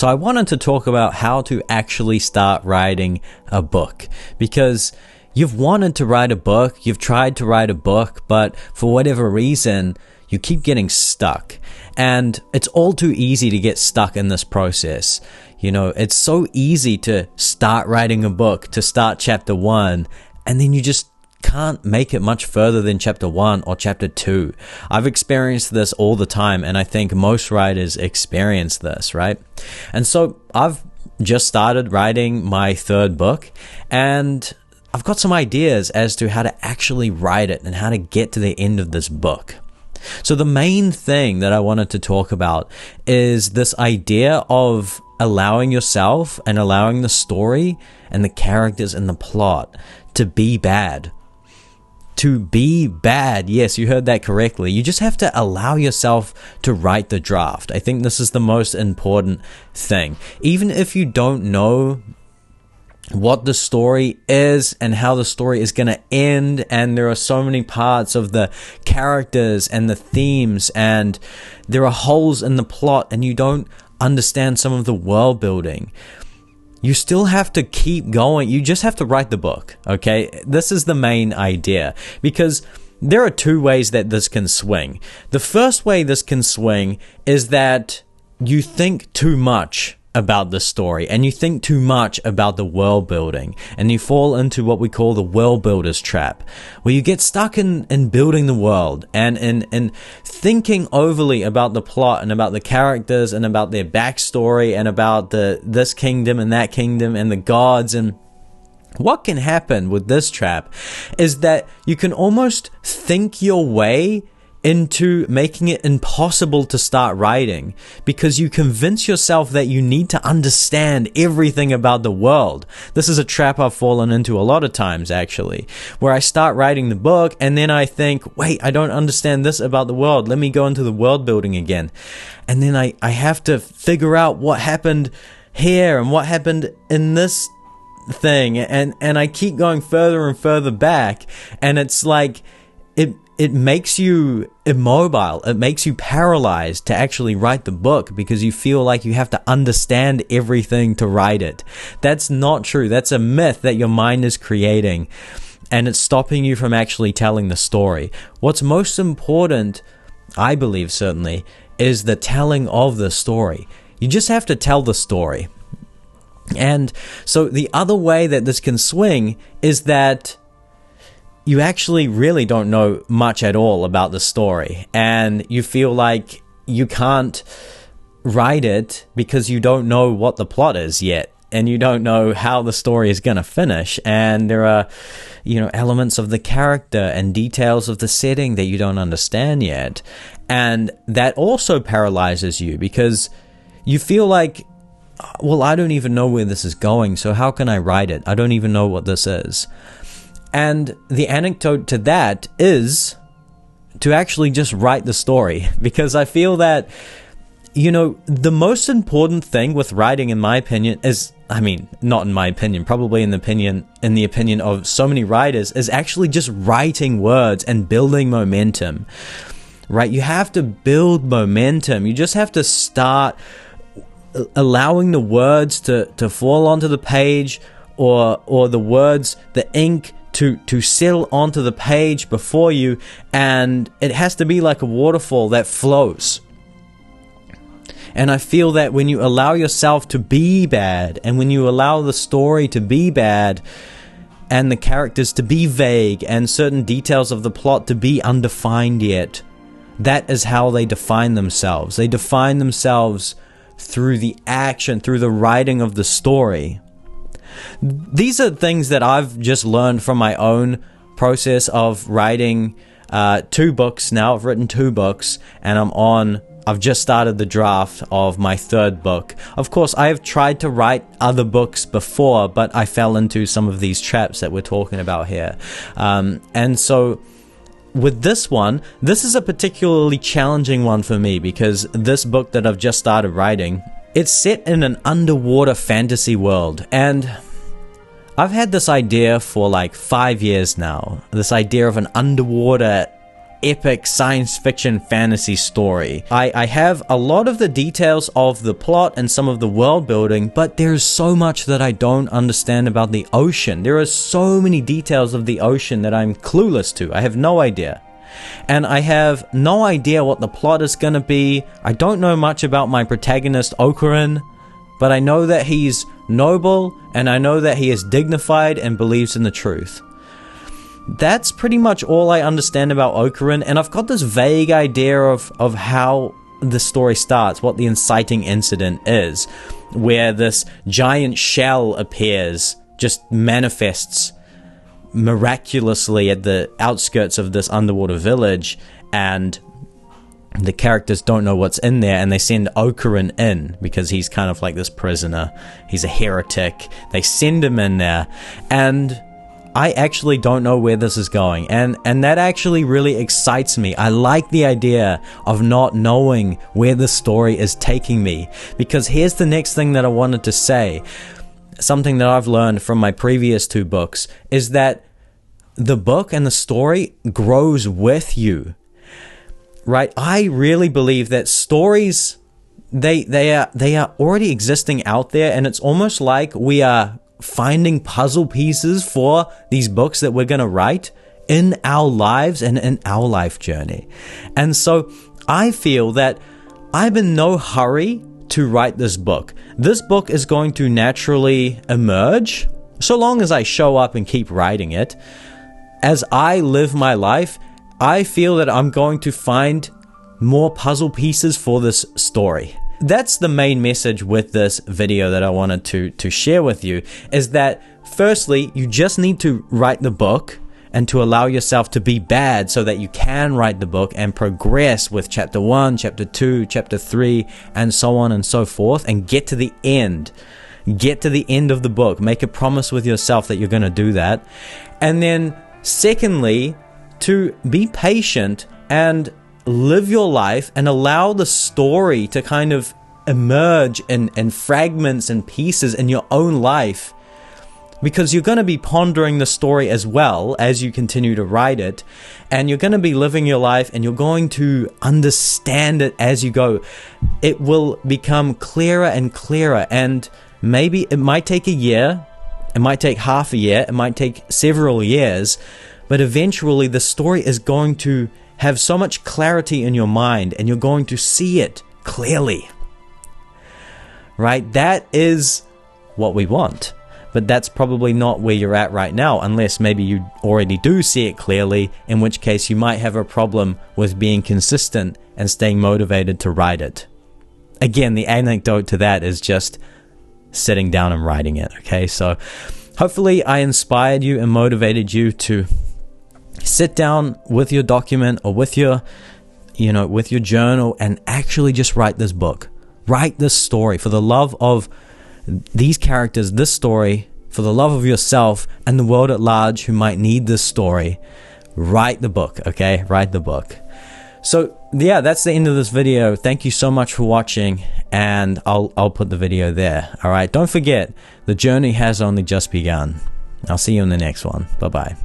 So I wanted to talk about how to actually start writing a book, because you've wanted to write a book, you've tried to write a book, but for whatever reason, you keep getting stuck. And it's all too easy to get stuck in this process. You know, it's so easy to start writing a book, to start chapter 1, and then you just can't make it much further than chapter 1 or chapter 2. I've experienced this all the time, and I think most writers experience this, right? And so I've just started writing my 3rd book, and I've got some ideas as to how to actually write it and how to get to the end of this book. So the main thing that I wanted to talk about is this idea of allowing yourself and allowing the story and the characters and the plot to be bad. To be bad. Yes, you heard that correctly. You just have to allow yourself to write the draft. I think this is the most important thing. Even if you don't know what the story is and how the story is going to end, and there are so many parts of the characters and the themes, and there are holes in the plot, and you don't understand some of the world building, you still have to keep going. You just have to write the book, okay? This is the main idea, because there are 2 ways that this can swing. The first way this can swing is that you think too much about the story, and you think too much about the world building, and you fall into what we call the world builder's trap, where you get stuck in building the world and in thinking overly about the plot and about the characters and about their backstory and about this kingdom and that kingdom and the gods. And what can happen with this trap is that you can almost think your way into making it impossible to start writing, because you convince yourself that you need to understand everything about the world. This is a trap I've fallen into a lot of times, actually, where I start writing the book and then I think, wait, I don't understand this about the world. Let me go into the world building again. And then I have to figure out what happened here and what happened in this thing. And I keep going further and further back. And it's like, it makes you immobile. It makes you paralyzed to actually write the book, because you feel like you have to understand everything to write it. That's not true. That's a myth that your mind is creating, and it's stopping you from actually telling the story. What's most important, I believe certainly, is the telling of the story. You just have to tell the story. And so the other way that this can swing is that you actually really don't know much at all about the story, and you feel like you can't write it because you don't know what the plot is yet, and you don't know how the story is going to finish, and there are, elements of the character and details of the setting that you don't understand yet, and that also paralyzes you, because you feel like, well, I don't even know where this is going, so how can I write it? I don't even know what this is. And the anecdote to that is to actually just write the story, because I feel that, the most important thing with writing, in my opinion, is, not in my opinion, probably in the opinion of so many writers, is actually just writing words and building momentum, right? You have to build momentum. You just have to start allowing the words to fall onto the page, or the words, the ink, to settle onto the page before you, and it has to be like a waterfall that flows. And I feel that when you allow yourself to be bad, and when you allow the story to be bad, and the characters to be vague, and certain details of the plot to be undefined yet, that is how they define themselves. They define themselves through the action, through the writing of the story. These are things that I've just learned from my own process of writing 2 books now. I've written 2 books, and I've just started the draft of my 3rd book. Of course, I have tried to write other books before, but I fell into some of these traps that we're talking about here. And so with this one, this is a particularly challenging one for me, because this book that I've just started writing, it's set in an underwater fantasy world, and I've had this idea for like 5 years now. This idea of an underwater epic science fiction fantasy story. I have a lot of the details of the plot and some of the world building, but there's so much that I don't understand about the ocean. There are so many details of the ocean that I'm clueless to. I have no idea. And I have no idea what the plot is gonna be. I don't know much about my protagonist, Okarun, but I know that he's noble, and I know that he is dignified and believes in the truth. That's pretty much all I understand about Okarun, and I've got this vague idea of how the story starts, what the inciting incident is, where this giant shell appears, just manifests miraculously at the outskirts of this underwater village, and the characters don't know what's in there, and they send Okarun in because he's kind of like this prisoner. He's a heretic. They send him in there, and I actually don't know where this is going, and that actually really excites me. I like the idea of not knowing where the story is taking me, because here's the next thing that I wanted to say. Something that I've learned from my previous 2 books is that the book and the story grows with you. Right? I really believe that stories, they are already existing out there, and it's almost like we are finding puzzle pieces for these books that we're going to write in our lives and in our life journey. And so I feel that I'm in no hurry to write this book. This book is going to naturally emerge so long as I show up and keep writing it. As I live my life, I feel that I'm going to find more puzzle pieces for this story. That's the main message with this video that I wanted to share with you, is that firstly, you just need to write the book and to allow yourself to be bad so that you can write the book and progress with chapter 1, chapter 2, chapter 3, and so on and so forth, and get to the end. Get to the end of the book. Make a promise with yourself that you're going to do that. And then secondly, to be patient and live your life and allow the story to kind of emerge in fragments and pieces in your own life, because you're going to be pondering the story as well as you continue to write it, and you're going to be living your life, and you're going to understand it as you go. It will become clearer and clearer, and maybe it might take a year, it might take half a year, it might take several years, but eventually the story is going to have so much clarity in your mind, and you're going to see it clearly. Right? That is what we want. But that's probably not where you're at right now, unless maybe you already do see it clearly, in which case you might have a problem with being consistent and staying motivated to write it. Again, the anecdote to that is just sitting down and writing it, okay? So hopefully I inspired you and motivated you to sit down with your document or with your, with your journal and actually just write this book. Write this story for the love of these characters, this story, for the love of yourself and the world at large who might need this story. Write the book, okay? Write the book. So yeah, that's the end of this video. Thank you so much for watching, and I'll put the video there. All right, don't forget, the journey has only just begun. I'll see you in the next one. Bye-bye.